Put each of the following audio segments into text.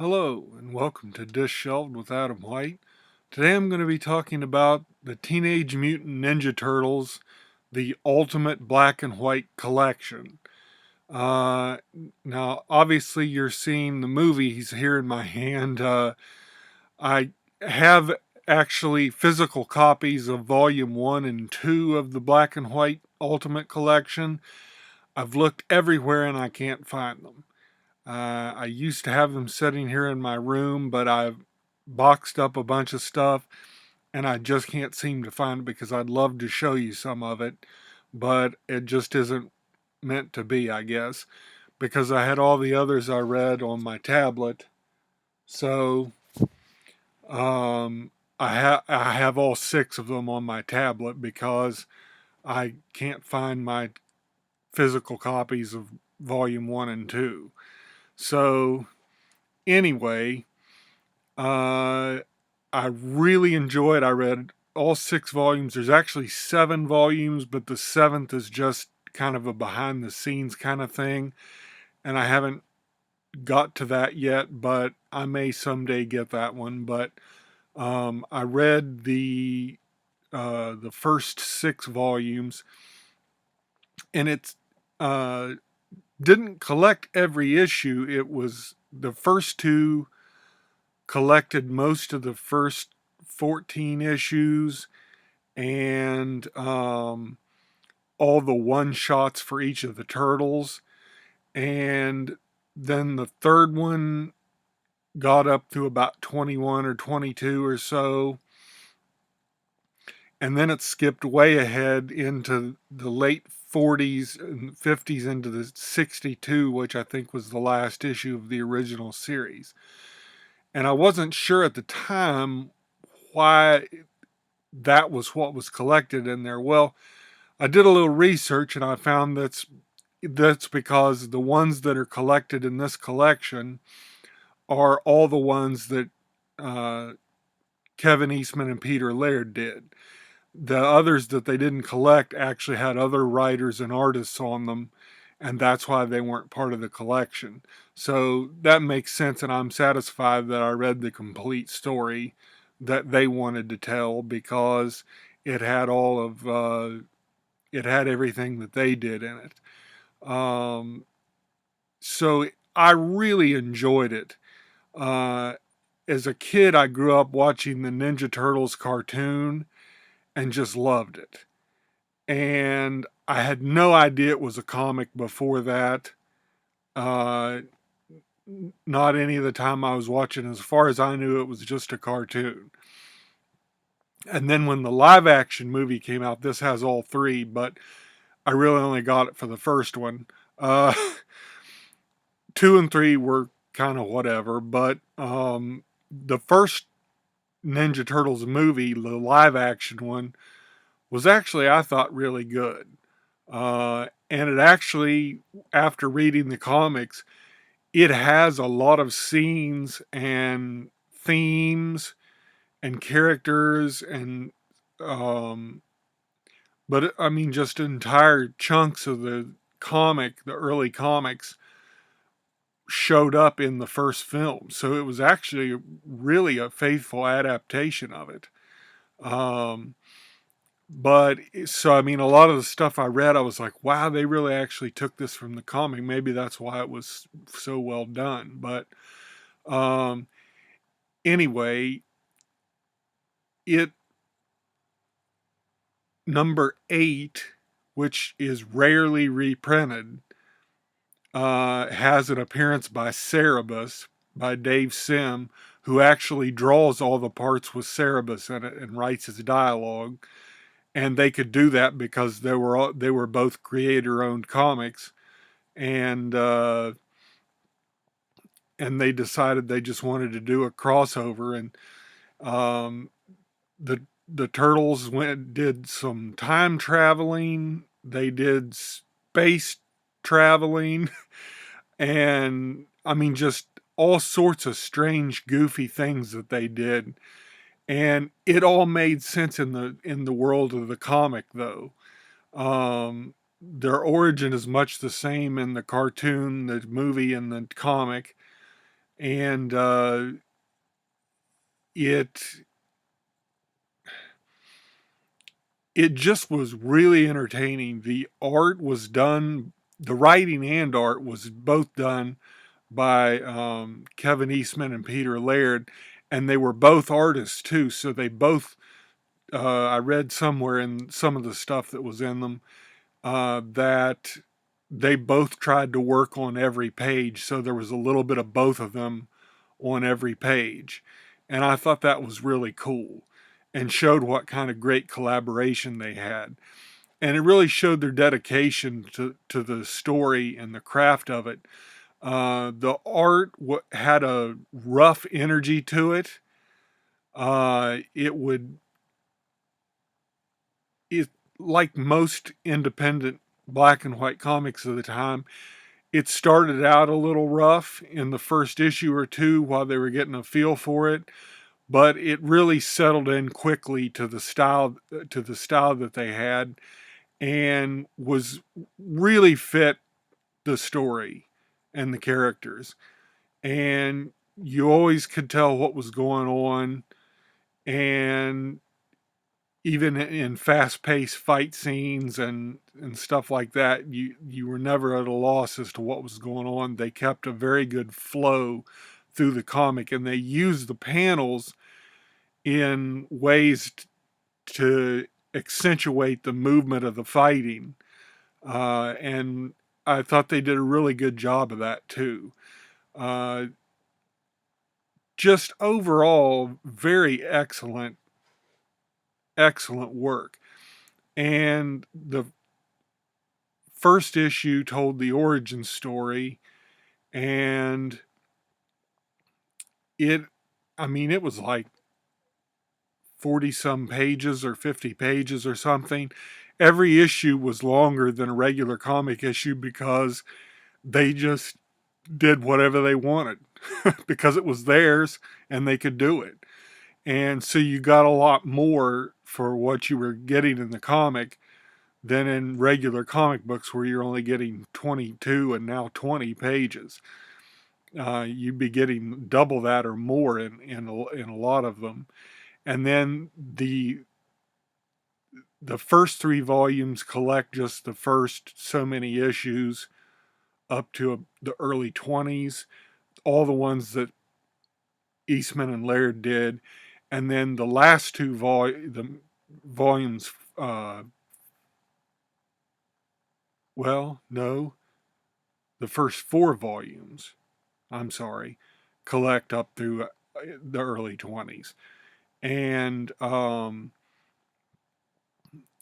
Hello, and welcome to Dish Shelved with Adam White. Today I'm going to be talking about the Teenage Mutant Ninja Turtles, the Ultimate Black and White Collection. Uh, Now, obviously, you're seeing the movies here in my hand. I have actually physical copies of Volume 1 and 2 of the Black and White Ultimate Collection. I've looked everywhere and I can't find them. I used to have them sitting here in my room, but I've boxed up a bunch of stuff and I just can't seem to find it because I'd love to show you some of it, but it just isn't meant to be, I guess, because I had all the others I read on my tablet. So um, I have all six of them on my tablet because I can't find my physical copies of Volume 1 and 2. So anyway, Uh, I really enjoyed. I read all six volumes. There's actually seven volumes, but the seventh is just kind of a behind the scenes kind of thing, and I haven't got to that yet. But I may someday get that one. But I read the first six volumes, and it's uh, didn't collect every issue. It was the first two collected most of the first 14 issues and all the one shots for each of the turtles. And then the third one got up to about 21 or 22 or so. And then it skipped way ahead into the late 40s and 50s into the 62, which I think was the last issue of the original series. And I wasn't sure at the time why that was what was collected in there. Well, I did a little research and I found that's because the ones that are collected in this collection are all the ones that uh, Kevin Eastman and Peter Laird did. The others that they didn't collect actually had other writers and artists on them, and that's why they weren't part of the collection. So that makes sense, and I'm satisfied that I read the complete story that they wanted to tell because it had it had everything that they did in it. So I really enjoyed it. Uh, as a kid, I grew up watching the Ninja Turtles cartoon and just loved it. And I had no idea it was a comic before that. Uh, Not any of the time I was watching. As far as I knew, it was just a cartoon. And then when the live action movie came out, this has all three, but I really only got it for the first one. Uh, Two and three were kind of whatever, but the first Ninja Turtles movie, the live action one, was actually, I thought, really good. And it actually, after reading the comics, it has a lot of scenes and themes and characters and um, but I mean just entire chunks of the early comics showed up in the first film. So it was actually really a faithful adaptation of it. Um, but so, I mean, a lot of the stuff I read, I was like, wow, they really actually took this from the comic. Maybe that's why it was so well done. But um, anyway, it number 8, which is rarely reprinted, has an appearance by Cerebus, by Dave Sim, who actually draws all the parts with Cerebus in it and writes his dialogue. And they could do that because they were both creator-owned comics, and and they decided they just wanted to do a crossover, and um, the the turtles did some time traveling, they did space traveling, and I mean just all sorts of strange, goofy things that they did, and it all made sense in the world of the comic though. Their origin is much the same in the cartoon, the movie, and the comic, and it it just was really entertaining. The art was done, the writing and art was both done by Kevin Eastman and Peter Laird, and they were both artists too. So they both, I read somewhere in some of the stuff that was in them, that they both tried to work on every page. So there was a little bit of both of them on every page. And I thought that was really cool and showed what kind of great collaboration they had. And it really showed their dedication to the story and the craft of it. The art had a rough energy to it. It would, it, like most independent black and white comics of the time, it started out a little rough in the first issue or two while they were getting a feel for it, but it really settled in quickly to the style that they had, and was really fit the story and the characters. And you always could tell what was going on, and even in fast-paced fight scenes and stuff like that, you were never at a loss as to what was going on. They kept a very good flow through the comic, and they used the panels in ways to accentuate the movement of the fighting, and I thought they did a really good job of that too. Uh, just overall, very excellent work. And the first issue told the origin story, and it, I mean, it was like 40 some pages or 50 pages or something. Every issue was longer than a regular comic issue because they just did whatever they wanted because it was theirs and they could do it. And so you got a lot more for what you were getting in the comic than in regular comic books where you're only getting 22 and now 20 pages. You'd be getting double that or more in a lot of them. And then the first three volumes collect just the first so many issues up to the early 20s, all the ones that Eastman and Laird did. And then the last the volumes, well, no, the first four volumes, I'm sorry, collect up through the early 20s. And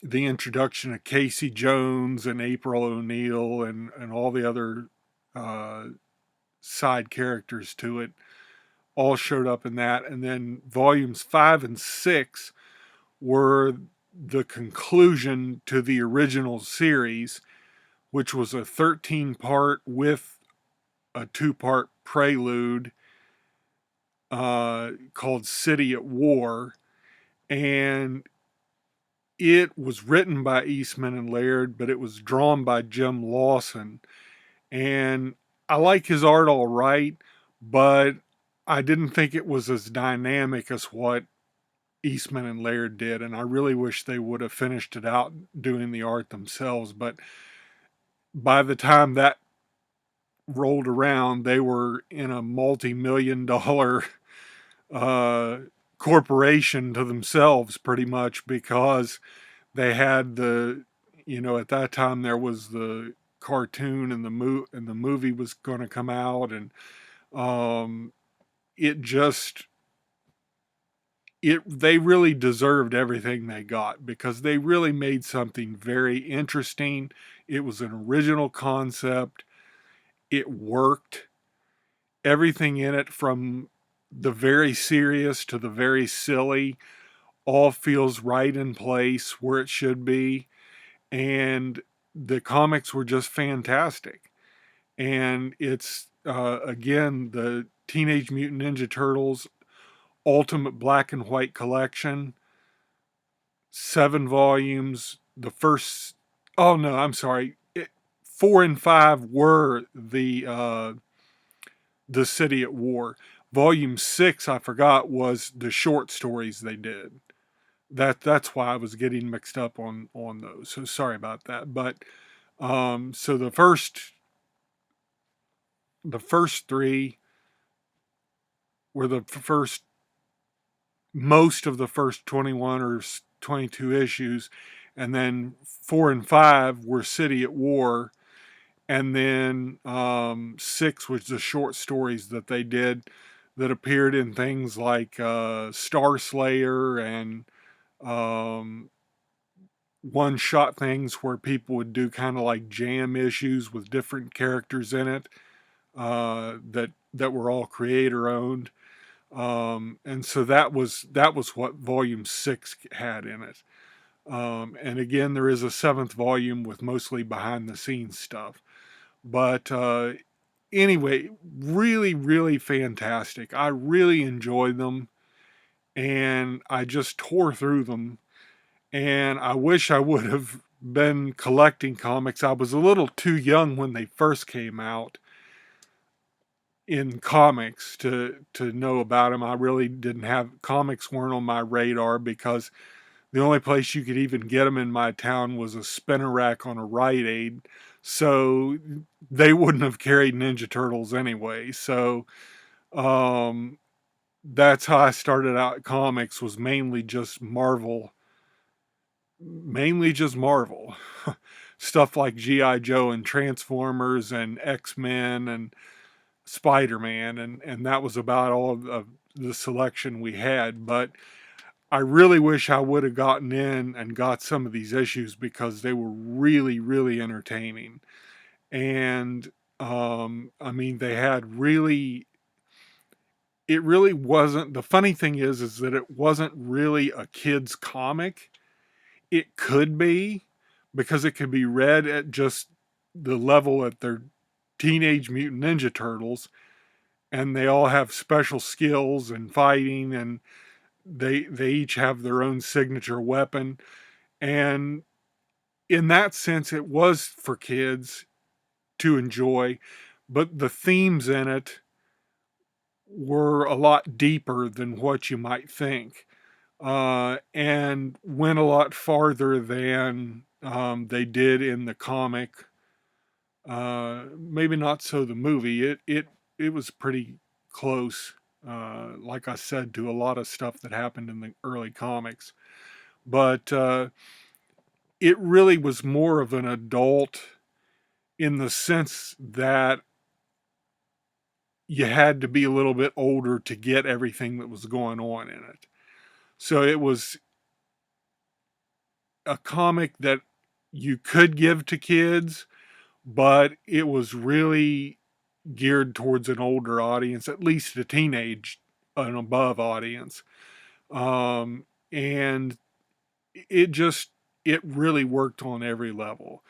the introduction of Casey Jones and April O'Neil and all the other uh, side characters to it all showed up in that. And then volumes 5 and 6 were the conclusion to the original series, which was a 13 part with a 2-part prelude called City at War. And it was written by Eastman and Laird, but it was drawn by Jim Lawson. And I like his art all right, but I didn't think it was as dynamic as what Eastman and Laird did. And I really wish they would have finished it out doing the art themselves. But by the time that rolled around, they were in a multi-million dollar uh, corporation to themselves, pretty much, because they had at that time there was the cartoon and the movie was going to come out, and um, it just they really deserved everything they got because they really made something very interesting. It was an original concept. It worked. Everything in it, from the very serious to the very silly, all feels right in place where it should be. And the comics were just fantastic. And it's, again, the Teenage Mutant Ninja Turtles Ultimate Black and White Collection, 7 volumes. The first, oh no, I'm sorry. 4 and 5 were the City at War. Volume 6, I forgot, was the short stories they did. That's why I was getting mixed up on those. So sorry about that. But so the first three were the first most of the first 21 or 22 issues, and then 4 and 5 were City at War, and then 6 was the short stories that they did that appeared in things like Star Slayer and um, one shot things where people would do kind of like jam issues with different characters in it that were all creator owned. And so that was what volume 6 had in it. And again, there is a 7th volume with mostly behind the scenes stuff. But anyway, really, really fantastic. I really enjoyed them, and I just tore through them. And I wish I would have been collecting comics. I was a little too young when they first came out in comics to know about them. I really didn't have comics weren't on my radar because the only place you could even get them in my town was a spinner rack on a Rite Aid. So they wouldn't have carried Ninja Turtles anyway. So um, that's how I started out comics, was mainly just Marvel. Stuff like G.I. Joe and Transformers and X-Men and Spider-Man, and that was about all of the selection we had. But I really wish I would have gotten in and got some of these issues because they were really, really entertaining. And I mean, they had really, it really wasn't, the funny thing is that it wasn't really a kid's comic. It could be, because it could be read at just the level at their Teenage Mutant Ninja Turtles, and they all have special skills and fighting, and they each have their own signature weapon. And in that sense, it was for kids to enjoy, but the themes in it were a lot deeper than what you might think, and went a lot farther than they did in the comic. Maybe not so the movie. It was pretty close, like I said, to a lot of stuff that happened in the early comics. But it really was more of an adult in the sense that you had to be a little bit older to get everything that was going on in it. So it was a comic that you could give to kids, but it was really geared towards an older audience, at least a teenage and above audience. And it really worked on every level.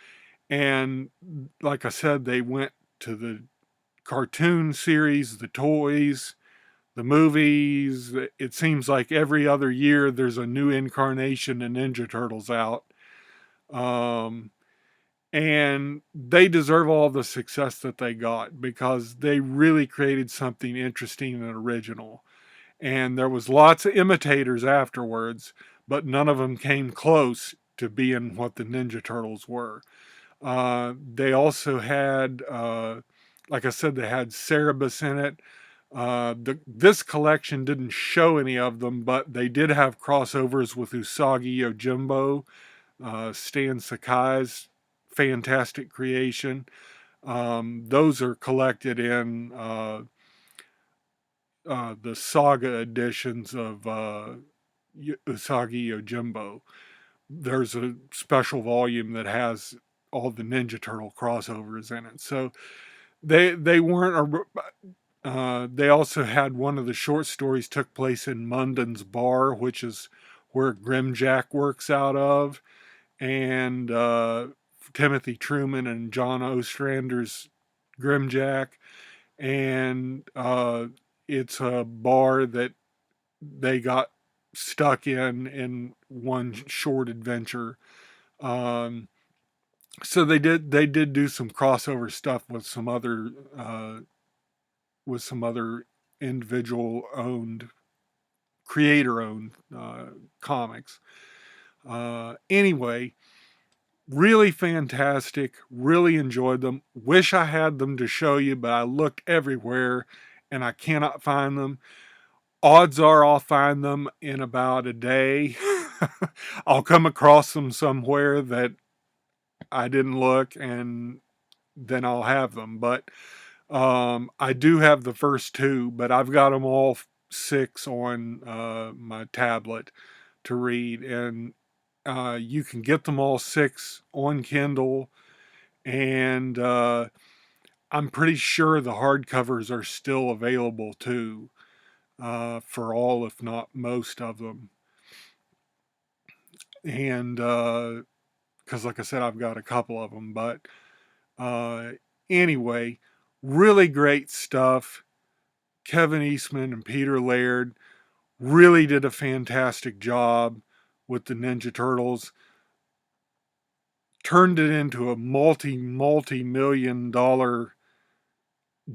And like I said, they went to the cartoon series, the toys, the movies. It seems like every other year there's a new incarnation of Ninja Turtles out. Um, and they deserve all the success that they got because they really created something interesting and original. And there was lots of imitators afterwards, but none of them came close to being what the Ninja Turtles were. They also had, like I said, they had Cerebus in it. This collection didn't show any of them, but they did have crossovers with Usagi Yojimbo, Stan Sakai's fantastic creation. Those are collected in the saga editions of Usagi Yojimbo. There's a special volume that has all the Ninja Turtle crossovers in it. So they weren't. They also had one of the short stories took place in Munden's Bar, which is where Grimjack works out of, and Timothy Truman and John Ostrander's Grimjack, and it's a bar that they got stuck in one short adventure. Um, so they did do some crossover stuff with some other with some other individual owned, creator owned comics. Anyway, really fantastic. Really enjoyed them. Wish I had them to show you, but I looked everywhere and I cannot find them. Odds are I'll find them in about a day. I'll come across them somewhere that I didn't look, and then I'll have them. But I do have the first two, but I've got them all six on my tablet to read, and you can get them all six on Kindle, and I'm pretty sure the hardcovers are still available too, for all, if not most of them. And because, like I said, I've got a couple of them, but uh, anyway, really great stuff. Kevin Eastman and Peter Laird really did a fantastic job with the Ninja Turtles. Turned it into a multi million-dollar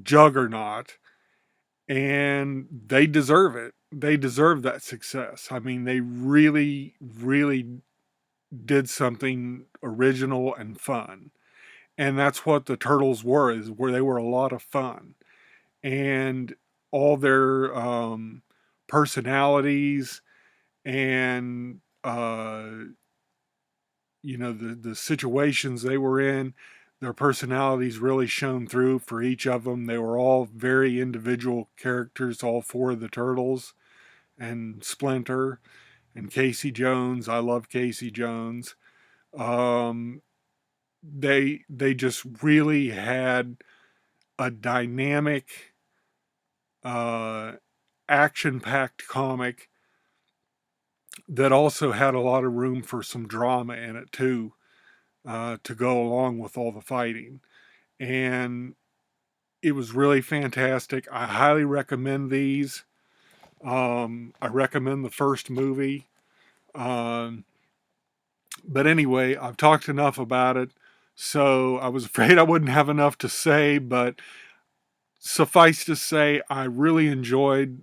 juggernaut, and they deserve it. They deserve that success. I mean, they really did something original and fun. And that's what the Turtles were, is where they were a lot of fun. And all their personalities and the situations they were in, their personalities really shone through for each of them. They were all very individual characters, all four of the Turtles, and Splinter and Casey Jones. I love Casey Jones. Um, they just really had a dynamic, uh, action-packed comic that also had a lot of room for some drama in it too, to go along with all the fighting. And it was really fantastic. I highly recommend these. I recommend the first movie. Um, but anyway, I've talked enough about it. So I was afraid I wouldn't have enough to say, but suffice to say, I really enjoyed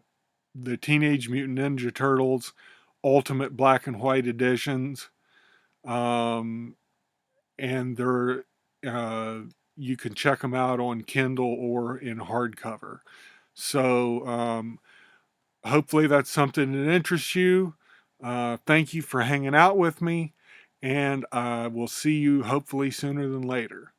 the Teenage Mutant Ninja Turtles Ultimate Black and White editions. Um, and they're, uh, you can check them out on Kindle or in hardcover. So hopefully that's something that interests you. Thank you for hanging out with me, and I will see you hopefully sooner than later.